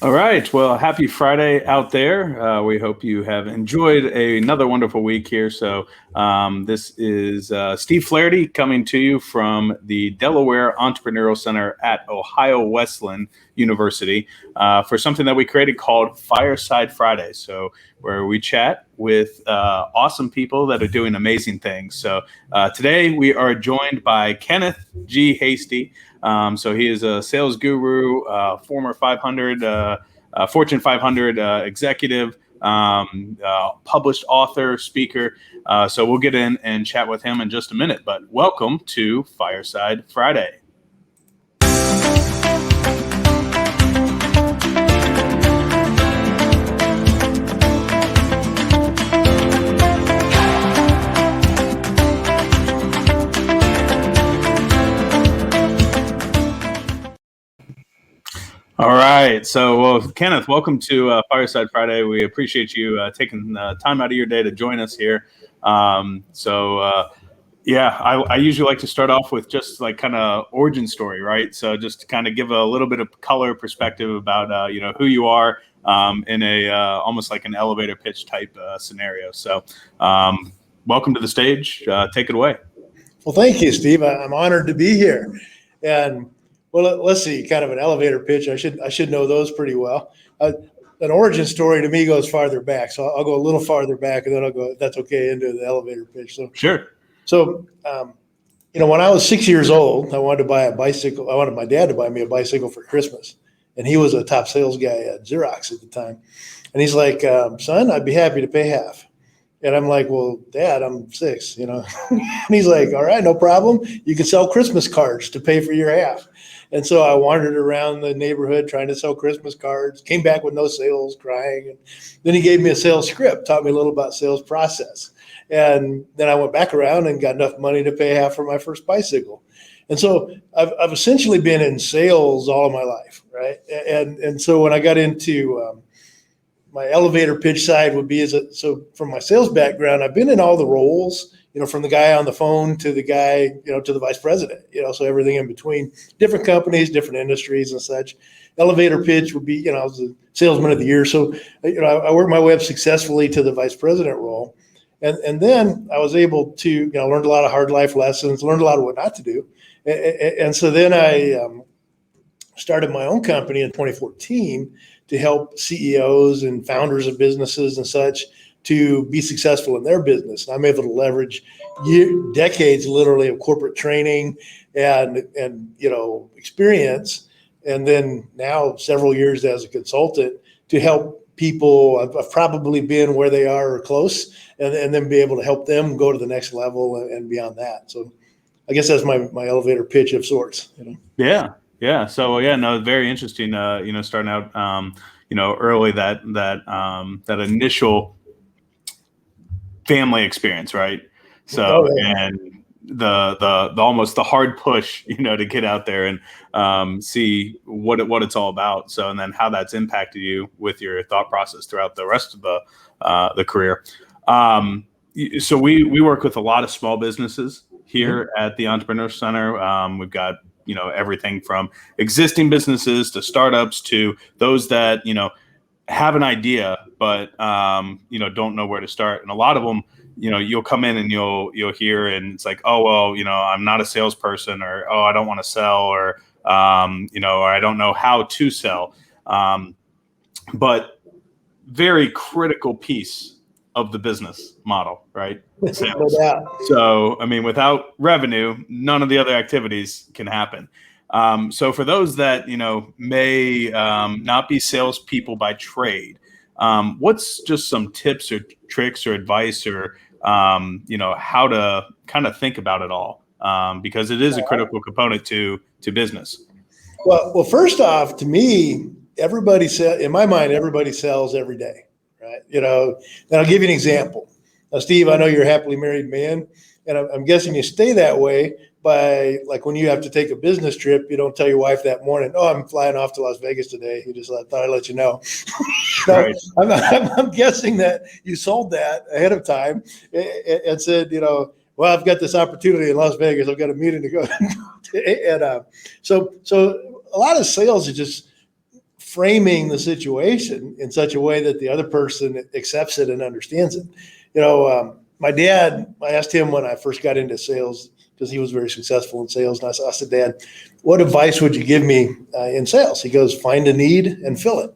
All right. Well, happy Friday out there. We hope you have enjoyed another wonderful week here. So this is Steve Flaherty coming to you from the Delaware Entrepreneurial Center at Ohio Wesleyan University for something that we created called Fireside Friday. So where we chat with awesome people that are doing amazing things. So today we are joined by Kenneth G. Hasty. So he is a sales guru, former 500, Fortune 500 executive, published author, speaker. So we'll get in and chat with him in just a minute. But welcome to Fireside Friday. All right. So, well, Kenneth, welcome to Fireside Friday. We appreciate you taking time out of your day to join us here. I usually like to start off with just like kind of origin story, right? So just to kind of give a little bit of color perspective about, who you are in a almost like an elevator pitch type scenario. So welcome to the stage. Take it away. Well, thank you, Steve. I'm honored to be here. And well, let's see, kind of an elevator pitch. I should know those pretty well. An origin story to me goes farther back. So I'll go a little farther back and then I'll go, if that's okay, into the elevator pitch. So sure. So, when I was 6 years old, I wanted to buy a bicycle. I wanted my dad to buy me a bicycle for Christmas. And he was a top sales guy at Xerox at the time. And he's like, son, I'd be happy to pay half. And I'm like, well, Dad, I'm 6, And he's like, all right, no problem. You can sell Christmas cards to pay for your half. And so I wandered around the neighborhood trying to sell Christmas cards, came back with no sales, crying. And then he gave me a sales script, taught me a little about sales process. And then I went back around and got enough money to pay half for my first bicycle. And so I've essentially been in sales all of my life, right? And so when I got into my elevator pitch side would be so from my sales background, I've been in all the roles, from the guy on the phone to the guy, to the vice president, so everything in between, different companies, different industries and such. Elevator pitch would be, I was a salesman of the year. So, I worked my way up successfully to the vice president role. And then I was able to, learned a lot of hard life lessons, learned a lot of what not to do. And so then I started my own company in 2014 to help CEOs and founders of businesses and such to be successful in their business. And I'm able to leverage decades literally of corporate training and experience. And then now several years as a consultant to help people. I've probably been where they are or close and then be able to help them go to the next level and beyond that. So I guess that's my elevator pitch of sorts. Yeah. Yeah. So very interesting. Starting out, early that initial family experience, right? So and the almost the hard push, to get out there and see what it's all about. So and then how that's impacted you with your thought process throughout the rest of the career. So we work with a lot of small businesses here at the Entrepreneur Center. We've got everything from existing businesses to startups to those that have an idea but don't know where to start. And a lot of them, you'll come in and you'll hear and it's like, oh well, I'm not a salesperson, or oh I don't want to sell, or or I don't know how to sell. But very critical piece of the business model, right? Sales. So, without revenue, none of the other activities can happen. So for those that, may not be salespeople by trade, what's just some tips or tricks or advice or, how to kind of think about it all? Because it is a critical component to business. Well, first off, to me, in my mind, everybody sells every day. Right. And I'll give you an example. Now, Steve, I know you're a happily married man, and I'm guessing you stay that way by, like, when you have to take a business trip, you don't tell your wife that morning, oh, I'm flying off to Las Vegas today. You just thought I'd let you know. Right. I'm guessing that you sold that ahead of time and said, well, I've got this opportunity in Las Vegas. I've got a meeting to go. And so a lot of sales is just framing the situation in such a way that the other person accepts it and understands it. My dad, I asked him when I first got into sales, because he was very successful in sales. And I said, Dad, what advice would you give me in sales? He goes, find a need and fill it.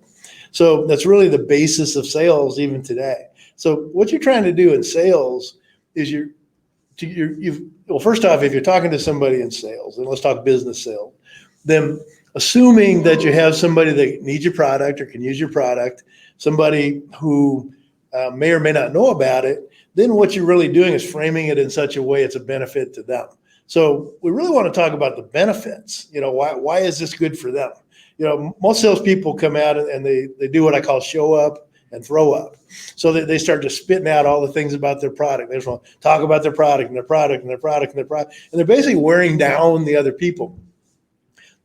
So that's really the basis of sales even today. So what you're trying to do in sales is well, first off, if you're talking to somebody in sales, and let's talk business sales, then assuming that you have somebody that needs your product or can use your product, somebody who may or may not know about it, then what you're really doing is framing it in such a way it's a benefit to them. So we really want to talk about the benefits. Why is this good for them? Most salespeople come out and they do what I call show up and throw up. So they start just spitting out all the things about their product. They just want to talk about their product and their product and their product and their product. And they're basically wearing down the other people.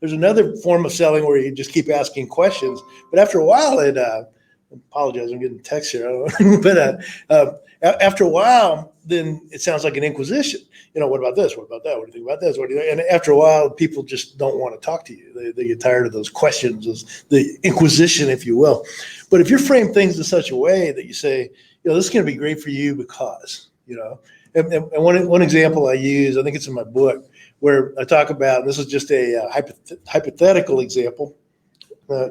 There's another form of selling where you just keep asking questions. But after a while, I apologize, I'm getting text here. But after a while, then it sounds like an inquisition. What about this? What about that? What do you think about this? What do you think? And after a while, people just don't want to talk to you. They get tired of those questions, the inquisition, if you will. But if you frame things in such a way that you say, this is going to be great for you because, and one example I use, I think it's in my book, where I talk about, and this is just a hypothetical example.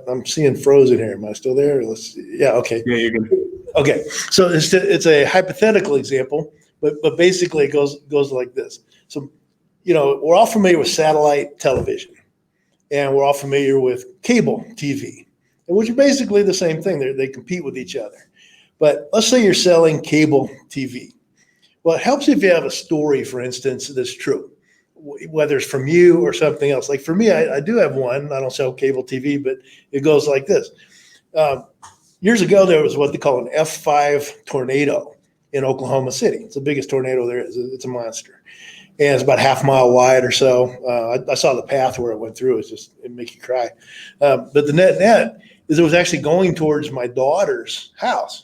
I'm seeing frozen here. Am I still there? Yeah. Okay. Yeah, you're good. Okay. So it's a hypothetical example, but basically it goes like this. So, we're all familiar with satellite television, and we're all familiar with cable TV, which are basically the same thing. They compete with each other. But let's say you're selling cable TV. Well, it helps if you have a story, for instance, that's true, whether it's from you or something else. Like for me, I do have one. I don't sell cable TV, but it goes like this. Years ago, there was what they call an F5 tornado in Oklahoma City. It's the biggest tornado there is. It's a monster. And it's about half a mile wide or so. I saw the path where it went through. It make you cry. But the net is it was actually going towards my daughter's house.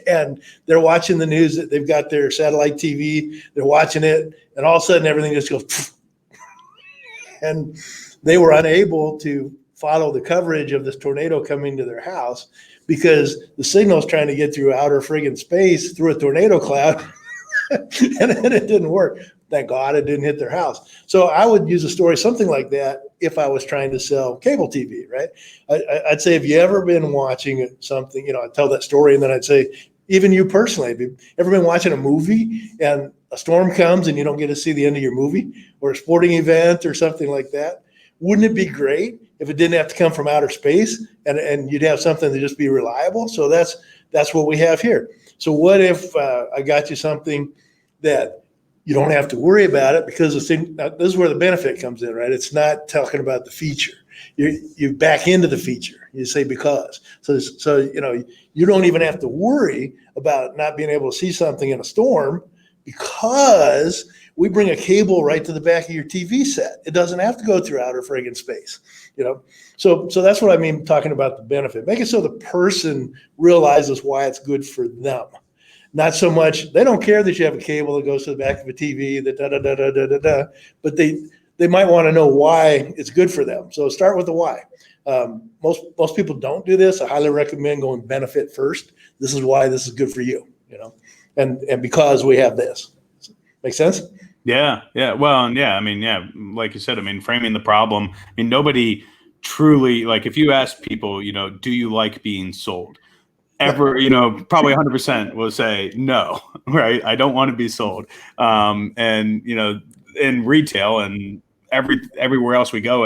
And they're watching the news. They've got their satellite TV. They're watching it. And all of a sudden, everything just goes. And they were unable to follow the coverage of this tornado coming to their house because the signal's trying to get through outer friggin' space through a tornado cloud. And it didn't work. Thank God it didn't hit their house. So I would use a story, something like that, if I was trying to sell cable TV, right? I'd say, have you ever been watching something, I'd tell that story, and then I'd say, even you personally, have you ever been watching a movie and a storm comes and you don't get to see the end of your movie, or a sporting event or something like that? Wouldn't it be great if it didn't have to come from outer space and you'd have something to just be reliable? So that's what we have here. So what if I got you something that you don't have to worry about it, because this is where the benefit comes in, right? It's not talking about the feature. You back into the feature. You say because. So you don't even have to worry about not being able to see something in a storm, because we bring a cable right to the back of your TV set. It doesn't have to go through outer friggin' space, So that's what I mean talking about the benefit. Make it so the person realizes why it's good for them. Not so much, they don't care that you have a cable that goes to the back of a TV, but they might want to know why it's good for them. So start with the why. Most people don't do this. I highly recommend going benefit first. This is why this is good for you, and because we have this. Make sense? Yeah. Well, like you said, framing the problem. Nobody truly, like, if you ask people, do you like being sold? Probably 100% will say no, right? I don't want to be sold. In retail and everywhere else we go,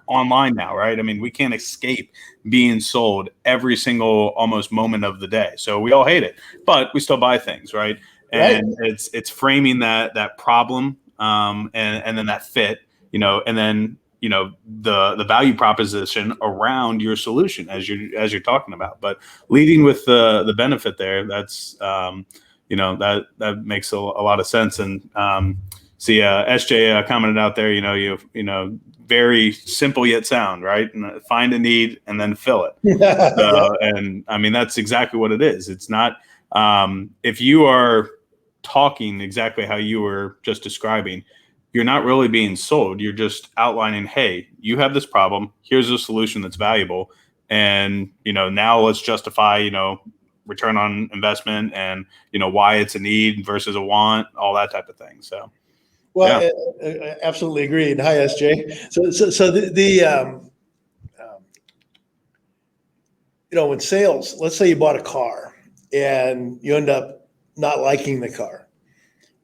online now, right? We can't escape being sold every single almost moment of the day. So we all hate it, but we still buy things, right? And it's framing that problem, and then that fit, and then the value proposition around your solution as you're talking about, but leading with the benefit there, that's that makes a lot of sense. And see, SJ commented out there, you very simple yet sound, right? And find a need and then fill it. And that's exactly what it is. It's not if you are talking exactly how you were just describing, you're not really being sold. You're just outlining, hey, you have this problem. Here's a solution that's valuable. and now let's justify return on investment and why it's a need versus a want, all that type of thing. So well, yeah. I absolutely agreed. Hi, SJ. So in sales, let's say you bought a car and you end up not liking the car.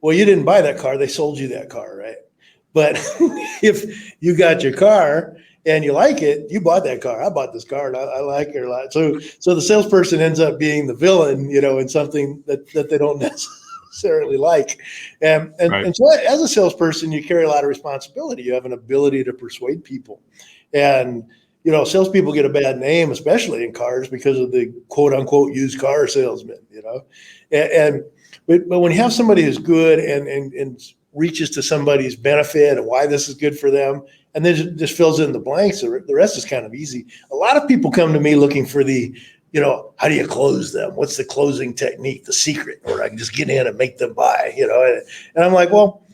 Well, you didn't buy that car; they sold you that car, right? But if you got your car and you like it, you bought that car. I bought this car and I like it a lot. So the salesperson ends up being the villain, in something that they don't necessarily like. And so as a salesperson, you carry a lot of responsibility. You have an ability to persuade people. And, salespeople get a bad name, especially in cars, because of the quote unquote used car salesman, but when you have somebody who's good and reaches to somebody's benefit and why this is good for them, and then just fills in the blanks. The rest is kind of easy. A lot of people come to me looking for the, how do you close them? What's the closing technique, the secret, or I can just get in and make them buy, and I'm like, well,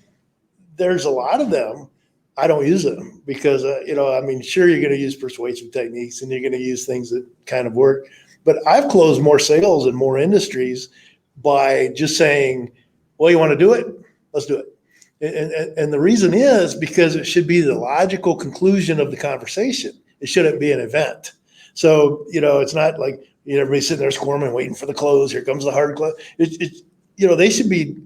there's a lot of them. I don't use them because, sure, you're going to use persuasive techniques and you're going to use things that kind of work. But I've closed more sales in more industries by just saying, well, you want to do it? Let's do it. And the reason is because it should be the logical conclusion of the conversation. It shouldn't be an event. So, it's not like everybody's sitting there squirming, waiting for the close. Here comes the hard close. You should be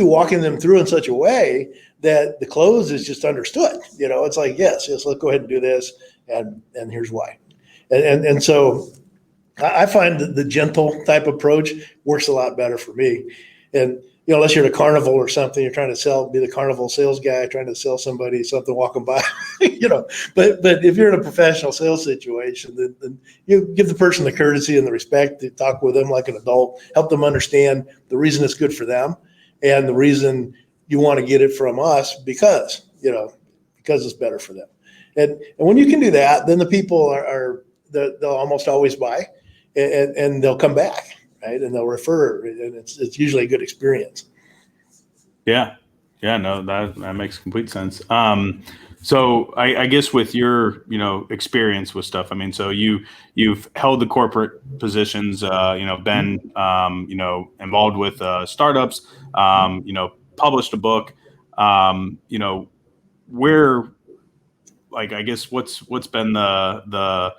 walking them through in such a way that the close is just understood. It's like, yes, let's go ahead and do this. And here's why. And so I find that the gentle type approach works a lot better for me. And, unless you're at a carnival or something, you're trying to be the carnival sales guy, trying to sell somebody something walking by, but if you're in a professional sales situation, then you give the person the courtesy and the respect to talk with them like an adult, help them understand the reason it's good for them and the reason you want to get it from us because it's better for them. And when you can do that, then the people they'll almost always buy and they'll come back. Right. And they'll refer, and it's usually a good experience. Yeah. No, that makes complete sense. So I guess with your, experience with stuff, so you've held the corporate positions, been, involved with startups, published a book, where, I guess what's been the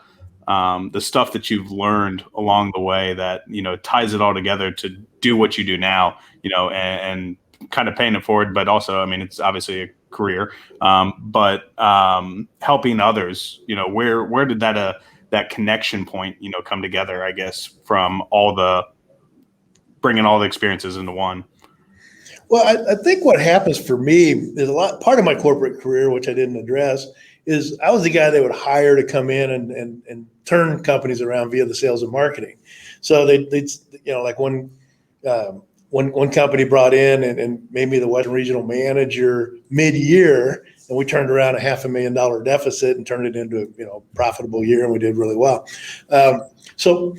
stuff that you've learned along the way that, ties it all together to do what you do now, and kind of paying it forward, but also, it's obviously a career, but helping others, where did that connection point, come together, I guess, from bringing all the experiences into one? Well, I think what happens for me is part of my corporate career, which I didn't address, is I was the guy they would hire to come in and turn companies around via the sales and marketing. So they like one company brought in and made me the Western Regional Manager mid-year, and we turned around a $500,000 deficit and turned it into a profitable year, and we did really well. So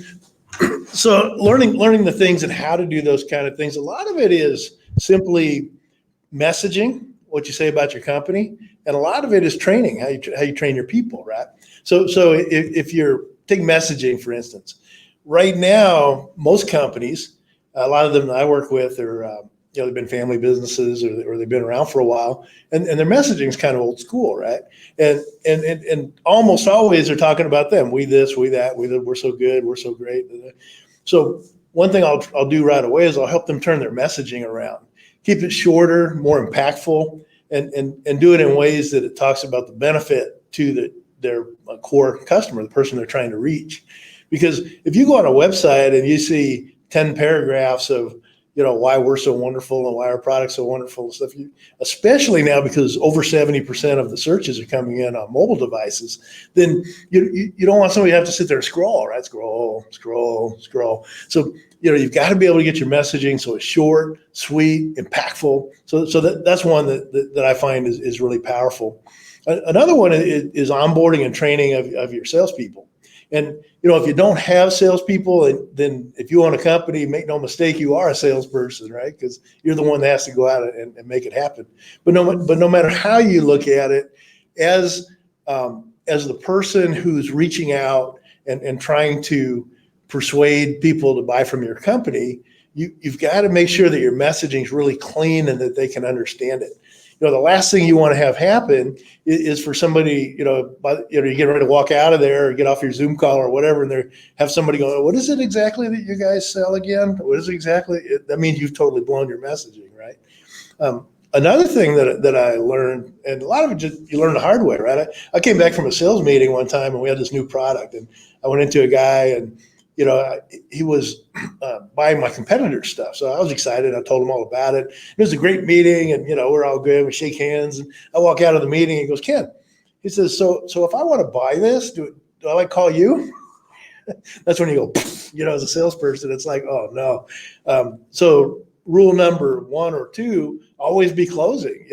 learning the things and how to do those kind of things. A lot of it is simply messaging, what you say about your company, and a lot of it is training, how you train your people, right? So if you're take messaging, for instance, right now, most companies, a lot of them that I work with are, they've been family businesses or they've been around for a while, and their messaging is kind of old school, right? And almost always they're talking about them. We this, we that, we're so good, we're so great. So one thing I'll do right away is I'll help them turn their messaging around, keep it shorter, more impactful, and do it in ways that it talks about the benefit to their core customer, the person they're trying to reach. Because if you go on a website and you see 10 paragraphs of, why we're so wonderful and why our product's so wonderful and stuff, especially now because over 70% of the searches are coming in on mobile devices, then you don't want somebody to have to sit there and scroll, right? Scroll. So, you've got to be able to get your messaging so it's short, sweet, impactful. So that's one that I find is really powerful. Another one is onboarding and training of your salespeople. And, if you don't have salespeople, then if you own a company, make no mistake, you are a salesperson, right? Because you're the one that has to go out and make it happen. But no matter how you look at it, as the person who's reaching out and trying to persuade people to buy from your company, you've got to make sure that your messaging is really clean and that they can understand it. The last thing you want to have happen is for somebody, you get ready to walk out of there or get off your Zoom call or whatever, and there have somebody go, what is it exactly that you guys sell again? What is it exactly? That means you've totally blown your messaging, right? Another thing that I learned, and a lot of it you learn the hard way, right? I came back from a sales meeting one time and we had this new product, and I went into a guy and he was buying my competitor's stuff. So I was excited. I told him all about it. It was a great meeting, and we're all good. We shake hands, and I walk out of the meeting. And he goes, Ken, he says, so if I want to buy this, do I like call you? That's when you go, as a salesperson, it's like, oh no. So rule number 1 or 2, always be closing.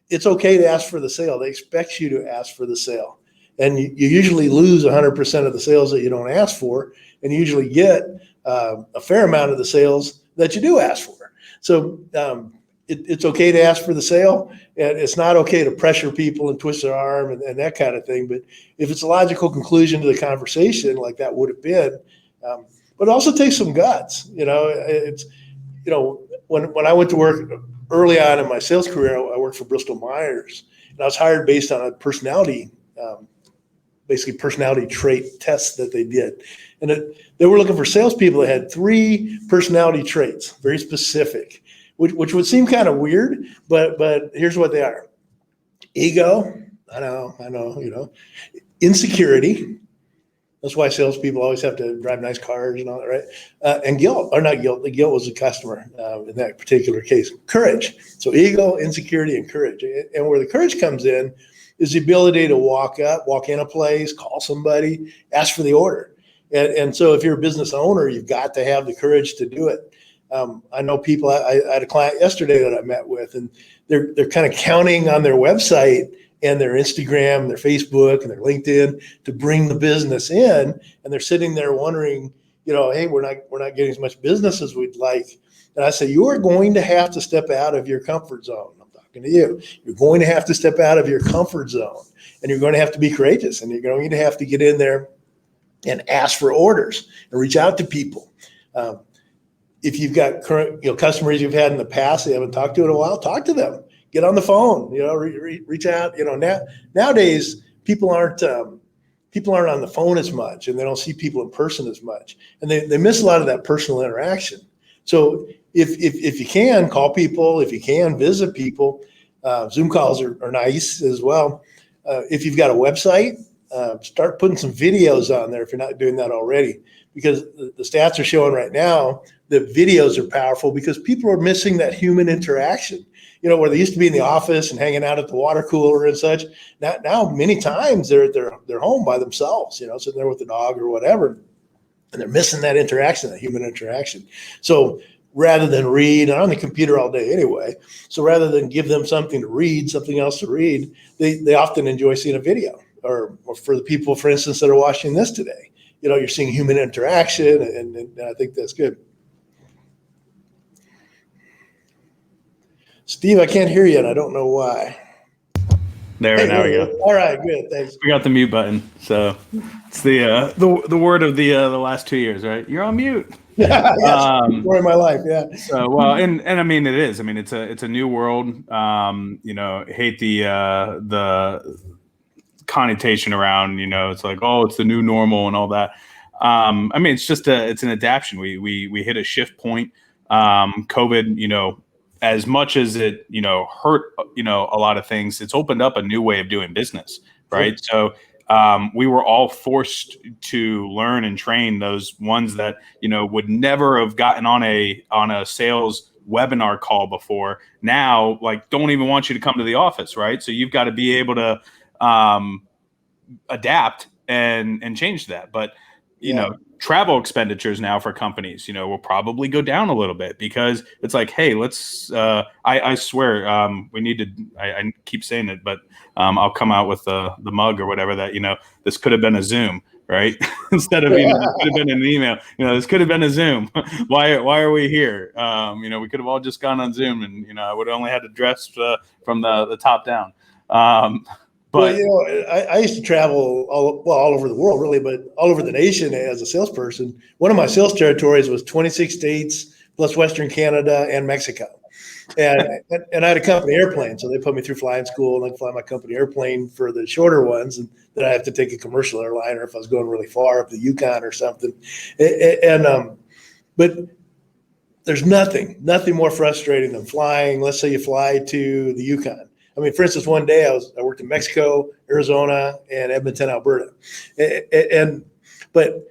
It's okay to ask for the sale. They expect you to ask for the sale. And you usually lose 100% of the sales that you don't ask for, and you usually get a fair amount of the sales that you do ask for. So it's okay to ask for the sale, and it's not okay to pressure people and twist their arm and that kind of thing. But if it's a logical conclusion to the conversation, like that would have been, but it also takes some guts. It's when I went to work early on in my sales career, I worked for Bristol Myers, and I was hired based on a personality trait tests that they did. And they were looking for salespeople that had 3 personality traits, very specific, which would seem kind of weird, but here's what they are. Ego, I know, insecurity. That's why salespeople always have to drive nice cars and all that, right? And guilt, or not guilt, the guilt was the customer in that particular case. Courage. So ego, insecurity, and courage. And where the courage comes in is the ability to walk in a place, call somebody, ask for the order. And so if you're a business owner, you've got to have the courage to do it. I know people, I had a client yesterday that I met with, and they're kind of counting on their website and their Instagram, and their Facebook, and their LinkedIn to bring the business in. And they're sitting there wondering, hey, we're not getting as much business as we'd like. And I say, you are going to have to step out of your comfort zone. To you. You're going to have to step out of your comfort zone, and you're going to have to be courageous, and you're going to have to get in there and ask for orders and reach out to people. If you've got current customers you've had in the past they haven't talked to in a while, talk to them. Get on the phone. Reach out. Nowadays people aren't on the phone as much, and they don't see people in person as much, and they miss a lot of that personal interaction. So if you can, call people. If you can, visit people. Zoom calls are nice as well. If you've got a website, start putting some videos on there if you're not doing that already, because the stats are showing right now that videos are powerful because people are missing that human interaction. Where they used to be in the office and hanging out at the water cooler and such. Now many times they're at their home by themselves, sitting there with the dog or whatever, and they're missing that interaction, that human interaction. So rather than read, I'm on the computer all day anyway. So rather than give them something to read, something else to read, they often enjoy seeing a video. Or for the people, for instance, that are watching this today, you're seeing human interaction, and I think that's good. Steve, I can't hear you, and I don't know why. Now we go. All right, good, thanks. We got the mute button, so it's the word of the last 2 years, right? You're on mute. Yes, story of my life, yeah. So well, and I mean it is. I mean it's a new world. Hate the connotation around. It's like, oh, it's the new normal and all that. I mean it's just it's an adaptation. We hit a shift point. COVID, as much as it hurt a lot of things, it's opened up a new way of doing business, right? So we were all forced to learn and train those ones that would never have gotten on a sales webinar call before. Now, like, don't even want you to come to the office, right? So you've got to be able to adapt and change that. But travel expenditures now for companies, will probably go down a little bit because it's like, hey, let's. I swear, we need to. I keep saying it, but I'll come out with the mug or whatever that this could have been a Zoom, right? Instead of this could have been an email. This could have been a Zoom. Why are we here? We could have all just gone on Zoom, and I would have only had to dress from the top down. Well, But I used to travel all over the world, really, but all over the nation as a salesperson. One of my sales territories was 26 states plus Western Canada and Mexico. And I had a company airplane, so they put me through flying school, and I'd fly my company airplane for the shorter ones, and then I have to take a commercial airliner if I was going really far up the Yukon or something. But there's nothing more frustrating than flying. Let's say you fly to the Yukon. I mean, for instance, one day I worked in Mexico, Arizona, and Edmonton, Alberta, but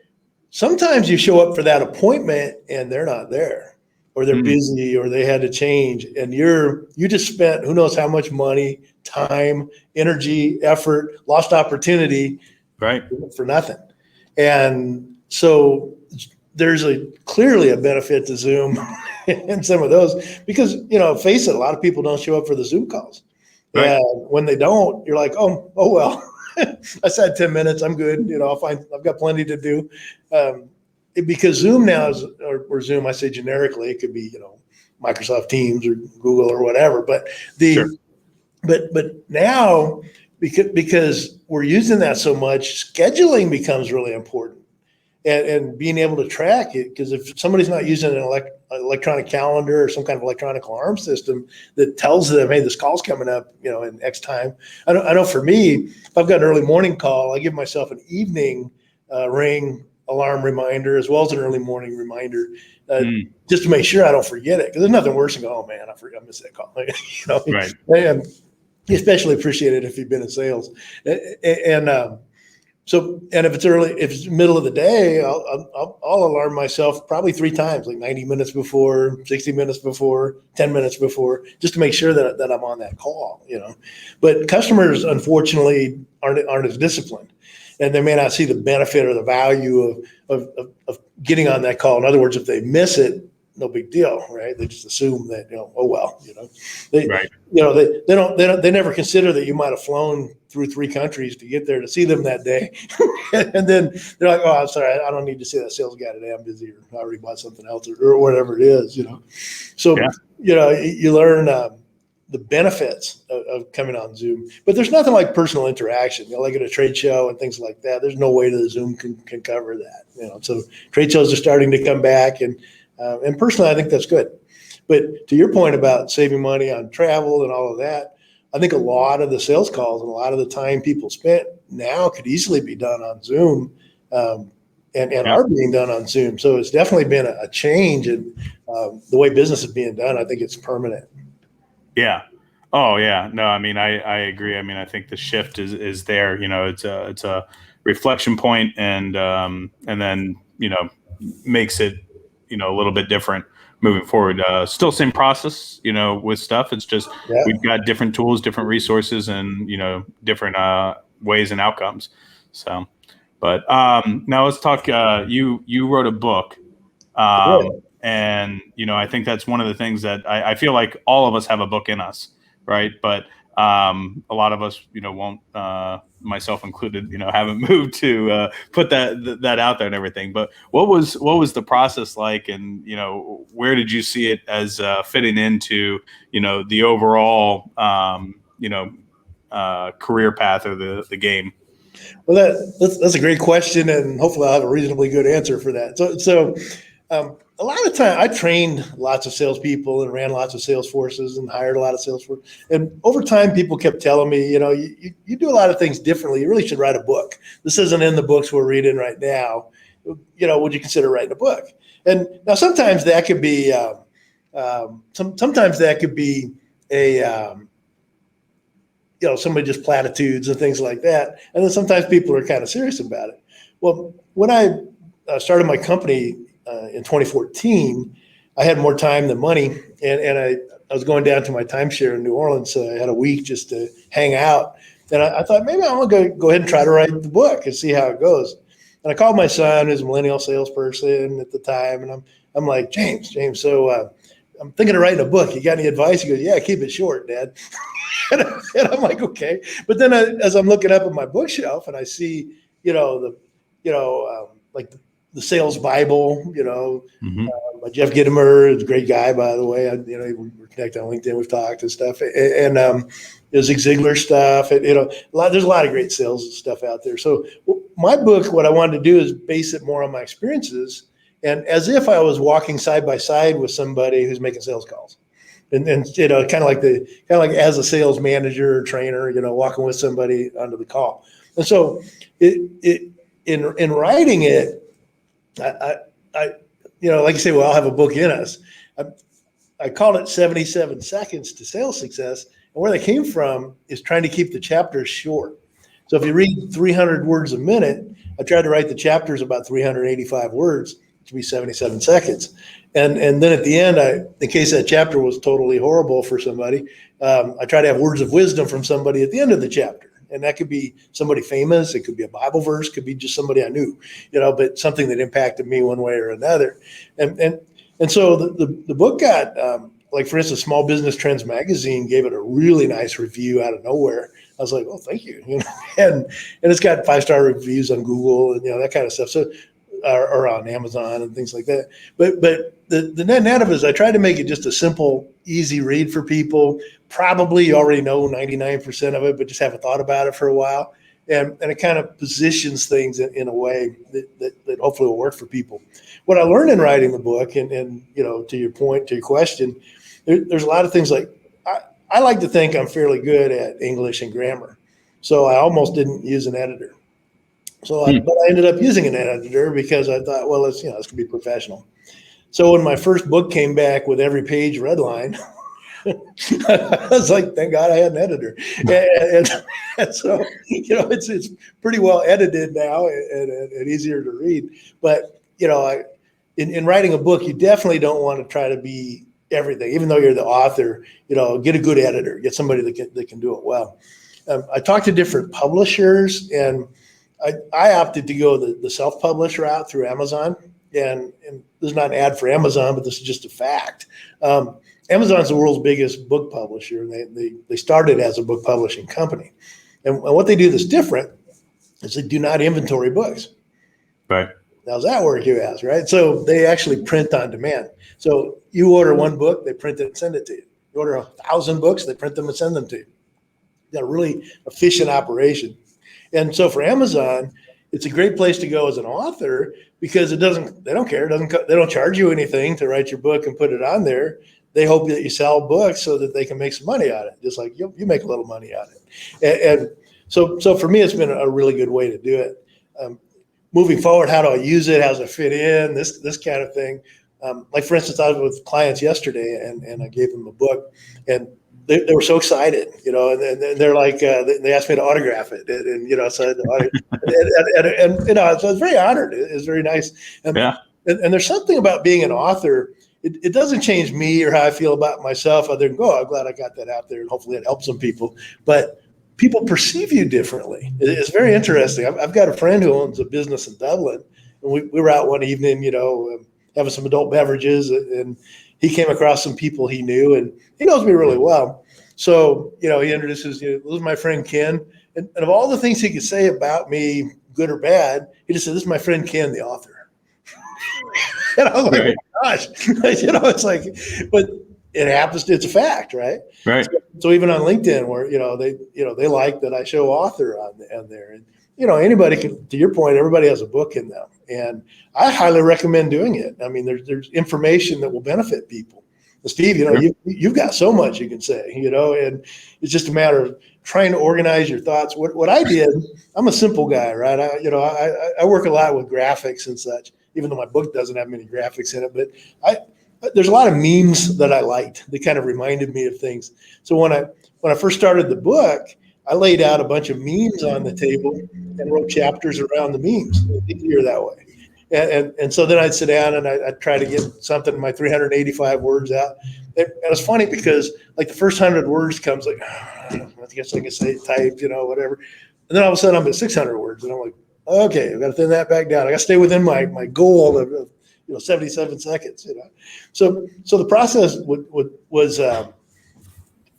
sometimes you show up for that appointment and they're not there, or they're busy, or they had to change, and you just spent who knows how much money, time, energy, effort, lost opportunity, right, for nothing. And so there's clearly a benefit to Zoom in some of those, because face it, a lot of people don't show up for the Zoom calls. right. And when they don't, you're like, oh well. I said 10 minutes. I'm good. I've got plenty to do. Because Zoom now or Zoom, I say generically, it could be, Microsoft Teams or Google or whatever. But but now because we're using that so much, scheduling becomes really important. And being able to track it, because if somebody's not using an electronic calendar or some kind of electronic alarm system that tells them, hey, this call's coming up, in X time. I know for me, if I've got an early morning call, I give myself an evening ring alarm reminder as well as an early morning reminder, just to make sure I don't forget it. Because there's nothing worse than going, oh man, I missed that call. Right. And you especially appreciate it if you've been in sales. So, and if it's middle of the day, I'll alarm myself probably 3 times, like 90 minutes before, 60 minutes before, 10 minutes before, just to make sure that I'm on that call, But customers, unfortunately, aren't as disciplined, and they may not see the benefit or the value of getting on that call. In other words, if they miss it, no big deal, right? They just assume that, oh well, they never consider that you might have flown through 3 countries to get there to see them that day. And then they're like, oh, I'm sorry, I don't need to see that sales guy today. I'm busy, or I already bought something else, or whatever it is, So, you learn the benefits of coming on Zoom, but there's nothing like personal interaction, like at a trade show and things like that. There's no way that Zoom can cover that, So trade shows are starting to come back, and personally, I think that's good. But to your point about saving money on travel and all of that, I think a lot of the sales calls and a lot of the time people spent now could easily be done on Zoom, and are being done on Zoom. So it's definitely been a change in the way business is being done. I think it's permanent. Yeah. Oh yeah. No, I mean, I agree. I mean, I think the shift is there. It's a reflection point, and then makes it a little bit different moving forward. Still same process, with stuff. It's just we've got different tools, different resources, and different ways and outcomes. So, but now let's talk. You wrote a book, and I think that's one of the things that I feel like all of us have a book in us, right? But a lot of us, won't, myself included, haven't moved to put that out there and everything. But what was the process like, and where did you see it as fitting into the overall career path or the game? Well, that's a great question, and hopefully I'll have a reasonably good answer for that. So a lot of time I trained lots of salespeople and ran lots of sales forces and hired a lot of sales force. And over time, people kept telling me, you do a lot of things differently. You really should write a book. This isn't in the books we're reading right now. Would you consider writing a book? And now sometimes that could be, sometimes that could be a, somebody just platitudes and things like that. And then sometimes people are kind of serious about it. Well, when I started my company in 2014, I had more time than money, and I was going down to my timeshare in New Orleans. So I had a week just to hang out, and I thought maybe I'm gonna go ahead and try to write the book and see how it goes. And I called my son, who's a millennial salesperson at the time, and I'm like, James, so I'm thinking of writing a book. You got any advice? He goes, yeah, keep it short, Dad. and I'm like, okay. But then as I'm looking up at my bookshelf and I see, like the Sales Bible, by Jeff Gitomer, is a great guy, by the way. We're connected on LinkedIn, we've talked and stuff. And Zig Ziglar stuff. And, there's a lot of great sales stuff out there. So my book, what I wanted to do is base it more on my experiences, and as if I was walking side by side with somebody who's making sales calls. And kind of like as a sales manager or trainer, walking with somebody onto the call. And so in writing it, I like you say, well, I'll have a book in us. I called it 77 Seconds to Sales Success. And where that came from is trying to keep the chapters short. So if you read 300 words a minute, I tried to write the chapters about 385 words, which would be 77 seconds. And then at the end, in case that chapter was totally horrible for somebody, I try to have words of wisdom from somebody at the end of the chapter. And that could be somebody famous. It could be a Bible verse, could be just somebody I knew, but something that impacted me one way or another. And so the book got, like, for instance, Small Business Trends Magazine gave it a really nice review out of nowhere. I was like, oh, thank you. And it's got 5-star reviews on Google and, that kind of stuff. So, or on Amazon and things like that. But the net of it is I tried to make it just a simple, easy read for people. Probably you already know 99% of it, but just haven't thought about it for a while. And it kind of positions things in a way that hopefully will work for people. What I learned in writing the book, and to your point, to your question, there's a lot of things like I like to think I'm fairly good at English and grammar. So I almost didn't use an editor. So but I ended up using an editor because I thought, well, this could be professional. So when my first book came back with every page redline, I was like, thank God I had an editor. And so, it's pretty well edited now and easier to read. But, in writing a book, you definitely don't want to try to be everything. Even though you're the author, get a good editor, get somebody that can do it well. I talked to different publishers, and I opted to go the self-publish route through Amazon. And this is not an ad for Amazon, but this is just a fact. Amazon's the world's biggest book publisher. They started as a book publishing company. And what they do that's different is they do not inventory books. Right. How's that work, you ask, right? So they actually print on demand. So you order one book, they print it and send it to you. You order 1,000 books, they print them and send them to you. Got a really efficient operation. And so for Amazon, it's a great place to go as an author because they don't care. They don't charge you anything to write your book and put it on there. They hope that you sell books so that they can make some money on it, just like you make a little money on it. And so for me, it's been a really good way to do it. Moving forward, how do I use it? How does it fit in? This kind of thing. Like, for instance, I was with clients yesterday and I gave them a book, and they were so excited, and they're like, they asked me to autograph it, and so so I was very honored. It was very nice. And there's something about being an author. It doesn't change me or how I feel about myself other than, I'm glad I got that out there, and hopefully it helps some people. But people perceive you differently. It's very interesting. I've got a friend who owns a business in Dublin, and we were out one evening, having some adult beverages, and he came across some people he knew, and he knows me really well. So, he introduces, this is my friend Ken. And of all the things he could say about me, good or bad, he just said, this is my friend Ken, the author. And I was like, right. Oh my gosh, it's like, but it happens. It's a fact, right? Right. So even on LinkedIn, where they like that I show author on there, and anybody can. To your point, everybody has a book in them, and I highly recommend doing it. I mean, there's information that will benefit people. Steve, you've got so much you can say, and it's just a matter of trying to organize your thoughts. What I did, I'm a simple guy, right? I work a lot with graphics and such, even though my book doesn't have many graphics in it, but there's a lot of memes that I liked. They kind of reminded me of things. So when I first started the book, I laid out a bunch of memes on the table and wrote chapters around the memes. It's easier that way. And so then I'd sit down and I'd try to get something in my 385 words out. And it was funny because like the first 100 words comes like, I guess I can say typed, whatever. And then all of a sudden I'm at 600 words and I'm like, okay, I've got to thin that back down. I got to stay within my goal of 77 seconds. So the process was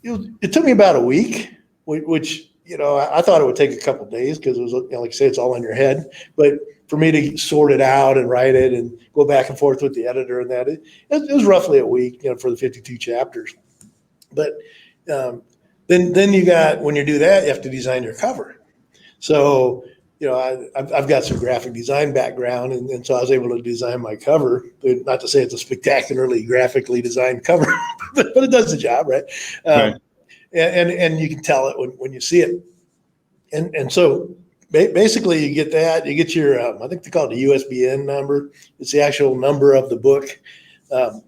it took me about a week, which I thought it would take a couple of days because it was, like I say, it's all in your head. But for me to sort it out and write it and go back and forth with the editor and that, it was roughly a week, for the 52 chapters. But then you got, when you do that, you have to design your cover. So, I've got some graphic design background, and so I was able to design my cover. Not to say it's a spectacularly graphically designed cover, but it does the job, right? Right. And you can tell it when you see it. And so basically you get that, you get your, I think they call it the USBN number. It's the actual number of the book.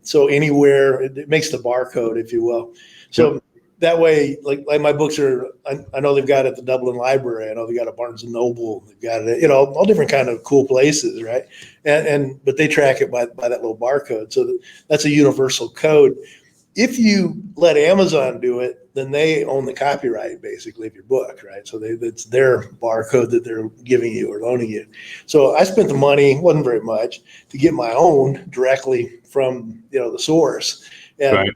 So anywhere, it makes the barcode, if you will. So that way, like my books are, I know they've got it at the Dublin Library. I know they got a Barnes and Noble. They've got it, all different kind of cool places, right? But they track it by that little barcode. So that's a universal code. If you let Amazon do it, then they own the copyright basically of your book, right? So it's their barcode that they're giving you or loaning you. So I spent the money, wasn't very much, to get my own directly from the source, and Right.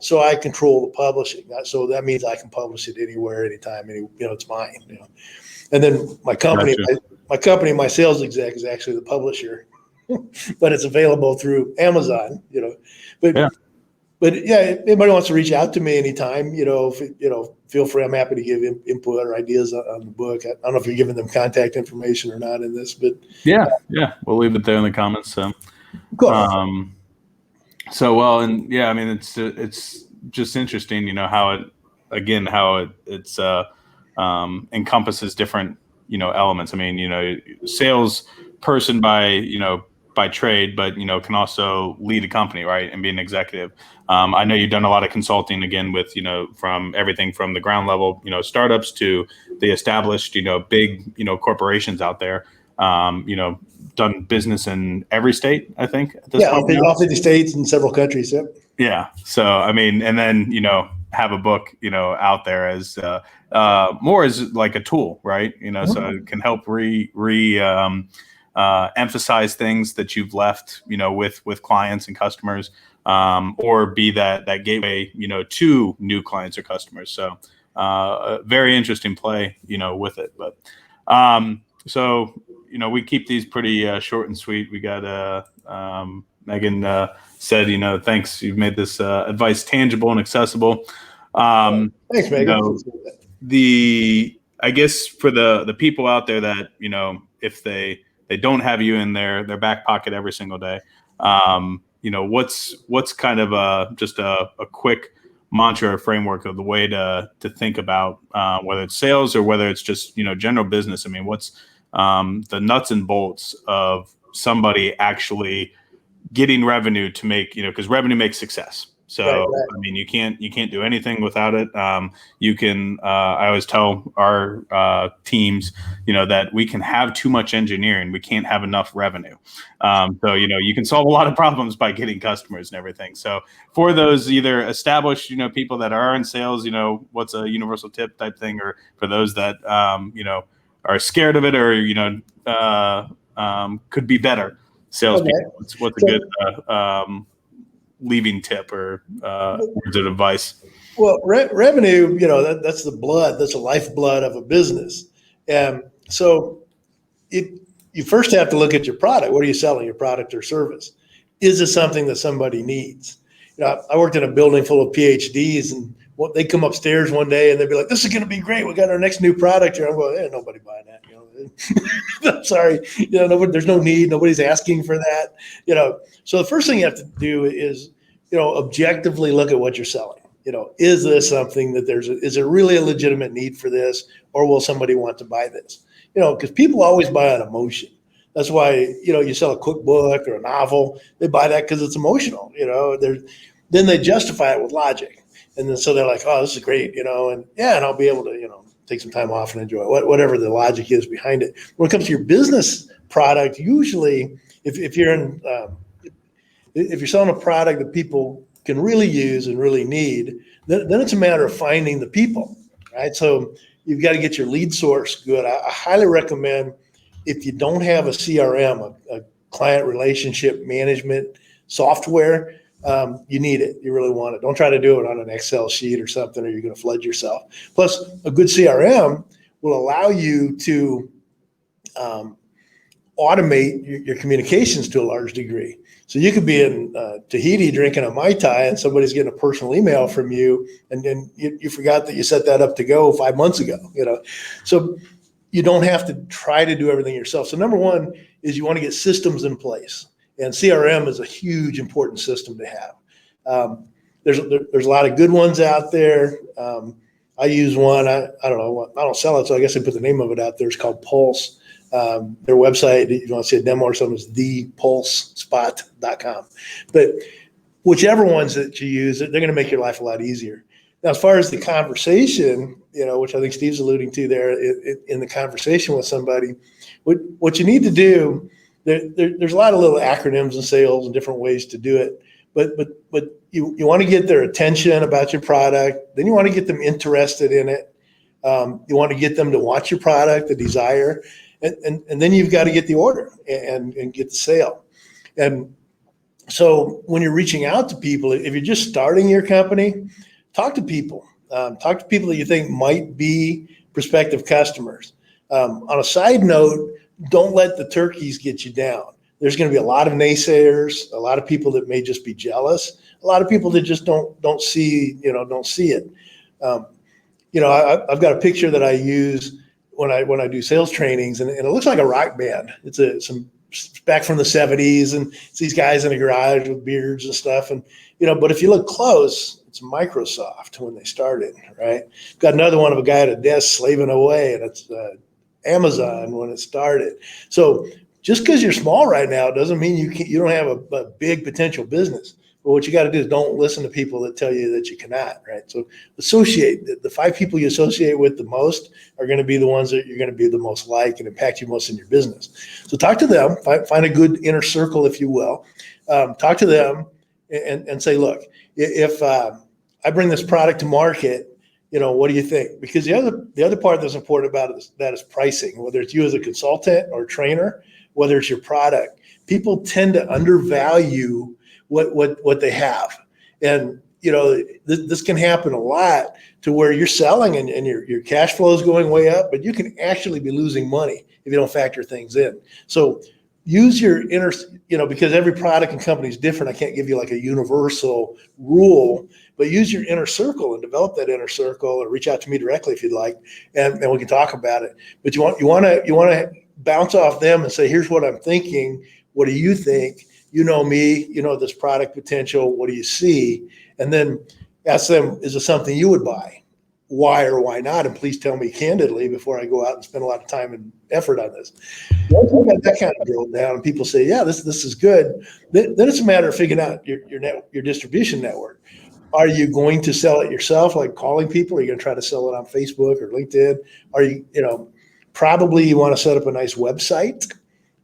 So I control the publishing. So that means I can publish it anywhere, anytime. It's mine. And then my company, Gotcha. my sales exec is actually the publisher, but it's available through Amazon. But. Yeah. But yeah, if anybody wants to reach out to me anytime, feel free. I'm happy to give input or ideas on the book. I don't know if you're giving them contact information or not in this, but Yeah. We'll leave it there in the comments. So, cool. And yeah, I mean, it's just interesting, how it encompasses different, elements. I mean, sales person by trade, but can also lead a company, right, and be an executive. I know you've done a lot of consulting again with from everything from the ground level startups to the established big corporations out there. Done business in every state, I think, at this point. All 50 states and several countries. Yep. Yeah. So I mean, and then have a book out there as more as like a tool, right? So it can help emphasize things that you've left, with clients and customers, or be that gateway, to new clients or customers. So, very interesting play, with it. But, so, we keep these pretty short and sweet. We got Megan said, thanks. You've made this advice tangible and accessible. Thanks, Megan. I guess for the people out there that if they don't have you in their back pocket every single day, what's kind of just a quick mantra or framework of the way to think about whether it's sales or whether it's just general business. I mean, what's the nuts and bolts of somebody actually getting revenue to make, because revenue makes success. So, right. I mean, you can't do anything without it. You can, I always tell our teams, that we can have too much engineering. We can't have enough revenue. So, you can solve a lot of problems by getting customers and everything. So for those either established, people that are in sales, what's a universal tip type thing, or for those that, are scared of it or, could be better salespeople. Okay. What's a good, leaving tip or words of advice? Well, revenue, that's the blood, that's the lifeblood of a business. And so you first have to look at your product. What are you selling, your product or service? Is it something that somebody needs? I worked in a building full of PhDs, and they come upstairs one day and they'd be like, this is going to be great. We got our next new product here. I'm going, hey, nobody buying that. I'm sorry. There's no need. Nobody's asking for that. So the first thing you have to do is, objectively look at what you're selling. Is this something that is there really a legitimate need for this, or will somebody want to buy this? Because people always buy on emotion. That's why, you sell a cookbook or a novel, they buy that because it's emotional, then they justify it with logic. And then, so they're like, oh, this is great, and I'll be able to, take some time off and enjoy it, whatever the logic is behind it. When it comes to your business product, usually if you're selling a product that people can really use and really need, then it's a matter of finding the people, right? So you've got to get your lead source good. I highly recommend, if you don't have a CRM, a client relationship management software, you need it. You really want it. Don't try to do it on an Excel sheet or something, or you're going to flood yourself. Plus, a good CRM will allow you to automate your communications to a large degree. So you could be in Tahiti drinking a Mai Tai, and somebody's getting a personal email from you, and then you forgot that you set that up to go 5 months ago. So you don't have to try to do everything yourself. So number one is you want to get systems in place, and CRM is a huge important system to have. There's a lot of good ones out there. I use one. I don't sell it, so I guess I put the name of it out there. It's called Pulse. Their website, if you want to see a demo or something, is thepulsespot.com. But whichever ones that you use, they're going to make your life a lot easier. Now, as far as the conversation, which I think Steve's alluding to there, in the conversation with somebody, what you need to do, there's a lot of little acronyms in sales and different ways to do it. But you want to get their attention about your product. Then you want to get them interested in it. You want to get them to want your product, the desire. And then you've got to get the order and get the sale. And so when you're reaching out to people, if you're just starting your company, talk to people. Talk to people that you think might be prospective customers. On a side note, don't let the turkeys get you down. There's going to be a lot of naysayers, a lot of people that may just be jealous, a lot of people that just don't see it. I've got a picture that I use when I do sales trainings, and it looks like a rock band. It's some back from the 70s, and it's these guys in a garage with beards and stuff. And but if you look close, it's Microsoft when they started, right? Got another one of a guy at a desk slaving away, and it's Amazon when it started. So just because you're small right now doesn't mean you don't have a big potential business. But what you got to do is don't listen to people that tell you that you cannot, right? So associate. The 5 people you associate with the most are going to be the ones that you're going to be the most like and impact you most in your business. So talk to them, find a good inner circle, if you will. Talk to them and say, look, if I bring this product to market, what do you think? Because the other part that's important about that is pricing, whether it's you as a consultant or trainer, whether it's your product. People tend to undervalue what they have. And, this can happen a lot to where you're selling and your cash flow is going way up, but you can actually be losing money if you don't factor things in. So use your inner, because every product and company is different. I can't give you like a universal rule, but use your inner circle and develop that inner circle, or reach out to me directly if you'd like, and we can talk about it. But you want to bounce off them and say, here's what I'm thinking. What do you think? You know me, this product potential. What do you see? And then ask them, is it something you would buy? Why or why not? And please tell me candidly before I go out and spend a lot of time and effort on this. Once we got that kind of drilled down and people say, yeah, this is good, then it's a matter of figuring out your distribution network. Are you going to sell it yourself, like calling people? Are you going to try to sell it on Facebook or LinkedIn? Are you, probably you want to set up a nice website.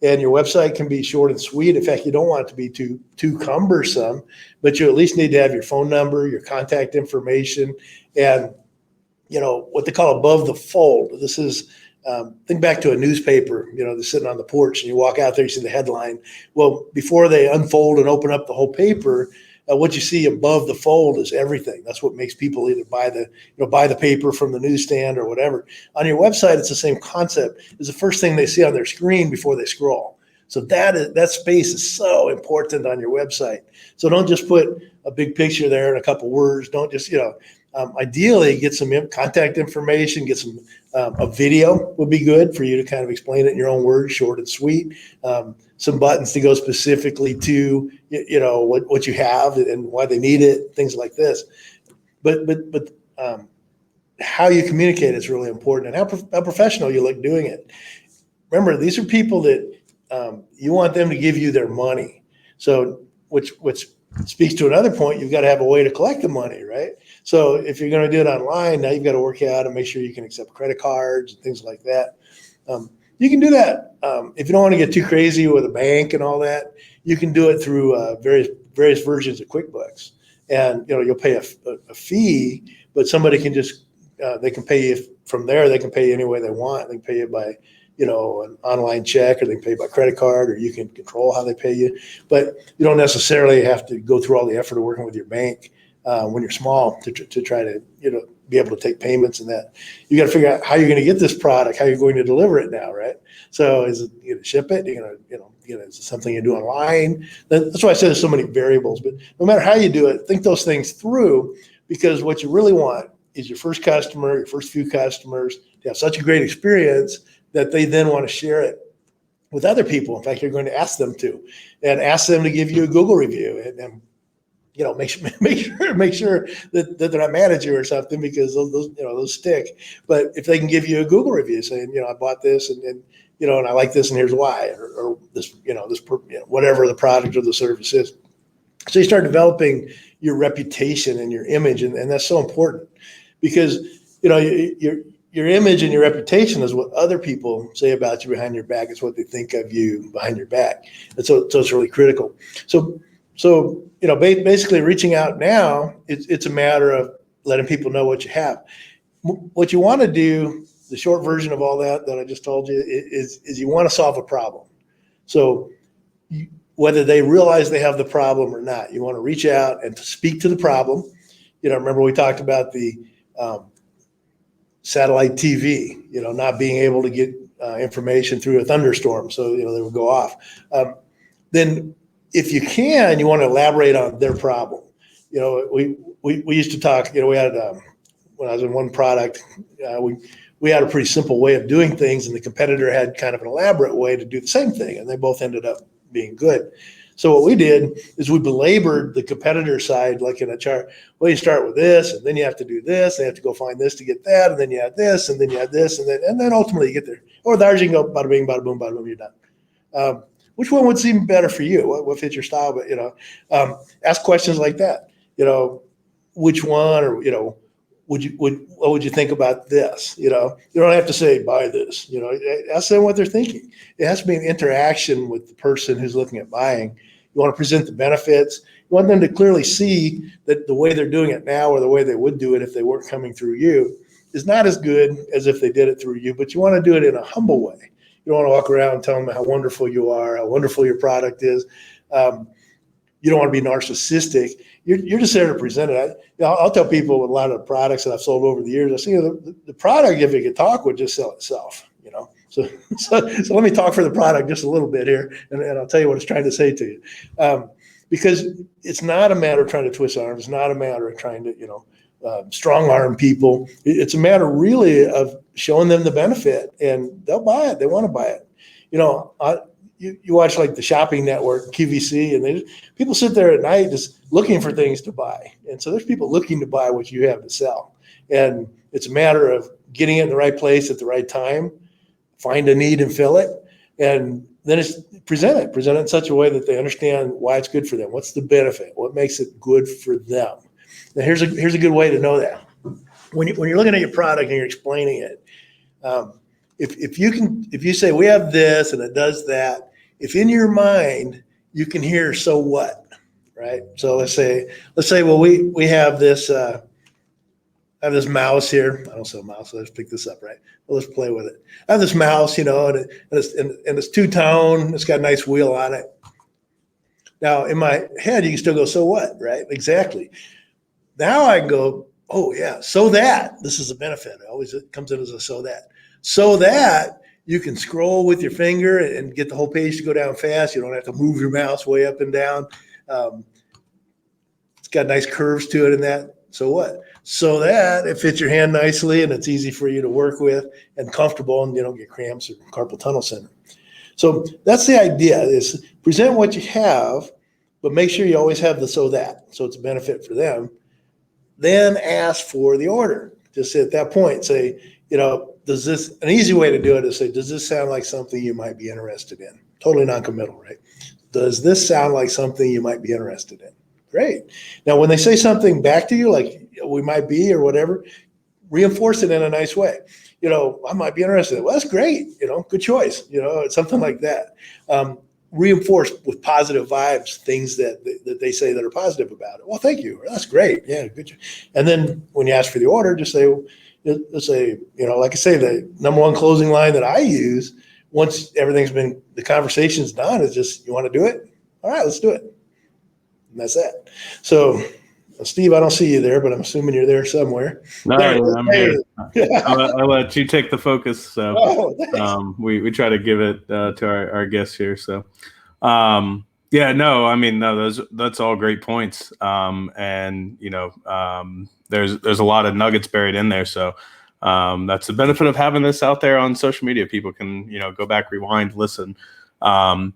And your website can be short and sweet. In fact, you don't want it to be too cumbersome, but you at least need to have your phone number, your contact information, and what they call above the fold. This is think back to a newspaper. They're sitting on the porch, and you walk out there, you see the headline. Well, before they unfold and open up the whole paper, what you see above the fold is everything. That's what makes people either buy the paper from the newsstand or whatever. On your website, it's the same concept. It's the first thing they see on their screen before they scroll. So that space is so important on your website. So don't just put a big picture there and a couple words. Don't just, ideally get some contact information, get some, a video would be good for you to kind of explain it in your own words, short and sweet. Some buttons to go specifically to, what you have and why they need it, things like this. But how you communicate is really important, and how professional you look doing it. Remember, these are people that you want them to give you their money. So which speaks to another point, you've got to have a way to collect the money, right? So if you're going to do it online, now you've got to work out and make sure you can accept credit cards and things like that. You can do that. If you don't want to get too crazy with a bank and all that, you can do it through various versions of QuickBooks. And you'll pay a fee, but somebody can just they can pay you from there. They can pay you any way they want. They can pay you by an online check, or they can pay by credit card, or you can control how they pay you. But you don't necessarily have to go through all the effort of working with your bank when you're small to try to, be able to take payments and that. You got to figure out how you're going to get this product, how you're going to deliver it now, right? So is it you going to ship it? You're going to, is it something you do online? That's why I said there's so many variables. But no matter how you do it, think those things through, because what you really want is your first customer, your first few customers to have such a great experience that they then want to share it with other people. In fact, you're going to ask them to, and ask them to give you a Google review, and make sure that they're not mad at you or something, because those stick. But if they can give you a Google review saying, I bought this and and I like this and here's why, or this, whatever the product or the service is. So you start developing your reputation and your image, and that's so important, because your image and your reputation is what other people say about you behind your back. It's what they think of you behind your back, and so it's really critical. So basically reaching out now, it's a matter of letting people know what you have. What you want to do, the short version of all that I just told you, is you want to solve a problem. So whether they realize they have the problem or not, you want to reach out and to speak to the problem. Remember we talked about the satellite TV, not being able to get information through a thunderstorm, so they would go off. Then if you can, you want to elaborate on their problem. We used to talk, we had, when I was in one product, we had a pretty simple way of doing things, and the competitor had kind of an elaborate way to do the same thing, and they both ended up being good. So what we did is we belabored the competitor side, like in a chart. Well, you start with this, and then you have to do this, and you have to go find this to get that, and then you add this, and then you add this, and then ultimately you get there. Or the ours, you can go bada bing, bada boom, you're done. Which one would seem better for you? What fits your style? But ask questions like that. Which one, or what would you think about this? You don't have to say buy this. Ask them what they're thinking. It has to be an interaction with the person who's looking at buying. You want to present the benefits. You want them to clearly see that the way they're doing it now, or the way they would do it if they weren't coming through you, is not as good as if they did it through you. But you want to do it in a humble way. You don't want to walk around and tell them how wonderful you are, how wonderful your product is. You don't want to be narcissistic. You're just there to present it. I'll tell people with a lot of the products that I've sold over the years, I see the product, if it could talk, would just sell itself. So let me talk for the product just a little bit here, and I'll tell you what it's trying to say to you. Because it's not a matter of trying to twist arms. It's not a matter of trying to strong arm people. It's a matter really of showing them the benefit, and they'll buy it. They want to buy it. You watch like the shopping network, QVC, and people sit there at night just looking for things to buy. And so there's people looking to buy what you have to sell. And it's a matter of getting it in the right place at the right time, find a need and fill it. And then it's present it in such a way that they understand why it's good for them. What's the benefit? What makes it good for them? Now, here's a good way to know that. When you're looking at your product and you're explaining it, if you say we have this and it does that, if in your mind you can hear so what, right? So let's say well we have this mouse here. I don't sell mouse, so let's pick this up, right? Well, let's play with it. I have this mouse, and it's two-tone. It's got a nice wheel on it. Now in my head you can still go so what, right? Exactly. Now I can go, oh yeah, so that this is a benefit. It comes in as a so that you can scroll with your finger and get the whole page to go down fast. You don't have to move your mouse way up and down. It's got nice curves to it and that. So what? So that it fits your hand nicely and it's easy for you to work with and comfortable, and you don't get cramps or carpal tunnel syndrome. So that's the idea, is present what you have, but make sure you always have the so that, so it's a benefit for them. Then ask for the order. Just at that point, say, an easy way to do it is say, does this sound like something you might be interested in? Totally non-committal, right? Does this sound like something you might be interested in? Great. Now, when they say something back to you, like we might be or whatever, reinforce it in a nice way. I might be interested. Well, that's great. Good choice. It's something like that. Reinforce with positive vibes things that they say that are positive about it. Well, thank you. That's great. Yeah, good job. And then when you ask for the order, just say, it's a, like I say, the number one closing line that I use once the conversation's done is just, you want to do it? All right, let's do it. And that's that. So, Steve, I don't see you there, but I'm assuming you're there somewhere. No, I'm here. I'll let you take the focus. So we try to give it to our guests here. So, that's all great points. And there's a lot of nuggets buried in there. So that's the benefit of having this out there on social media. People can go back, rewind, listen. But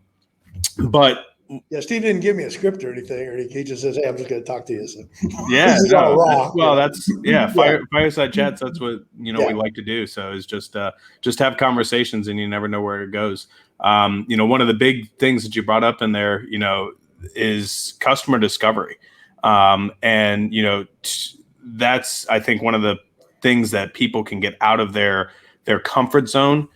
yeah, Steve didn't give me a script or anything, or he just says, "Hey, I'm just going to talk to you." So yeah, that's fireside chats. That's what we like to do. So is just have conversations, and you never know where it goes. One of the big things that you brought up in there, is customer discovery, and that's, I think, one of the things that people can get out of their comfort zone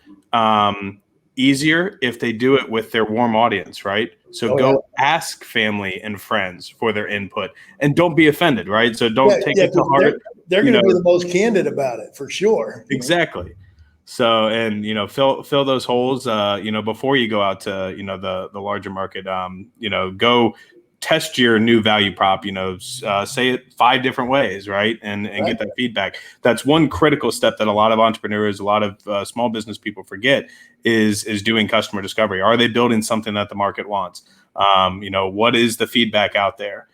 easier if they do it with their warm audience, right? So ask family and friends for their input, and don't be offended, right? So don't take it to heart. They're going to be the most candid about it, for sure. Exactly. So, and fill those holes, before you go out to the larger market. Go test your new value prop. Say it 5 different ways, right? And get that feedback. That's one critical step that a lot of entrepreneurs, a lot of small business people forget is doing customer discovery. Are they building something that the market wants? What is the feedback out there?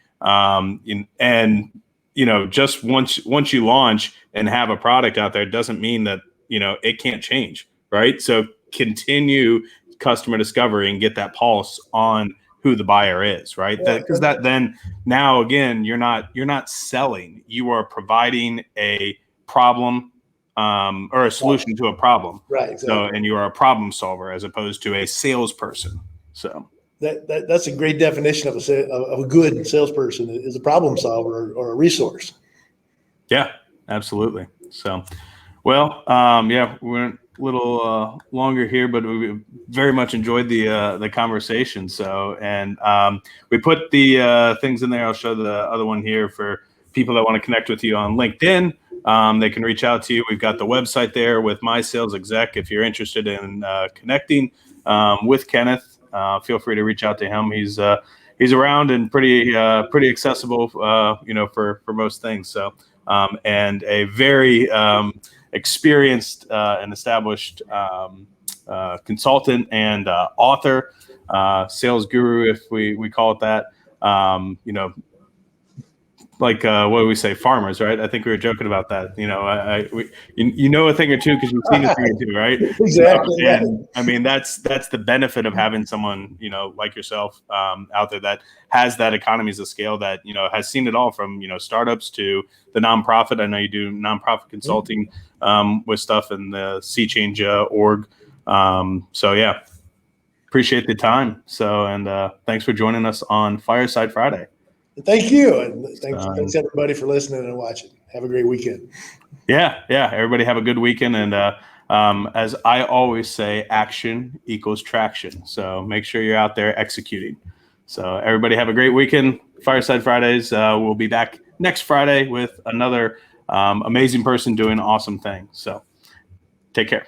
Just once you launch and have a product out there, it doesn't mean that it can't change, right? So continue customer discovery and get that pulse on who the buyer is, right? Because then now again, you're not selling, you are providing a problem or a solution to a problem, right? Exactly. So, and you are a problem solver as opposed to a salesperson. So that's a great definition of a good salesperson, is a problem solver or a resource. Yeah, absolutely. So, well, we're a little longer here, but we very much enjoyed the conversation. So, and we put the things in there. I'll show the other one here for people that want to connect with you on LinkedIn. They can reach out to you. We've got the website there with My Sales Exec. If you're interested in connecting with Kenneth, feel free to reach out to him. He's around and pretty accessible, for most things. So, and a very experienced and established consultant and author, sales guru, if we call it that. Like what do we say, farmers, right? I think we were joking about that. You know a thing or two because you've seen a thing or two, right? Exactly. And I mean that's the benefit of having someone like yourself out there that has that economies of scale, that has seen it all from startups to the nonprofit. I know you do nonprofit consulting with stuff in the Sea Change org. So yeah, appreciate the time. So and thanks for joining us on Fireside Friday. Thank you. And thanks everybody for listening and watching. Have a great weekend. Yeah. Everybody have a good weekend. And as I always say, action equals traction. So make sure you're out there executing. So everybody have a great weekend. Fireside Fridays. We'll be back next Friday with another amazing person doing awesome things. So take care.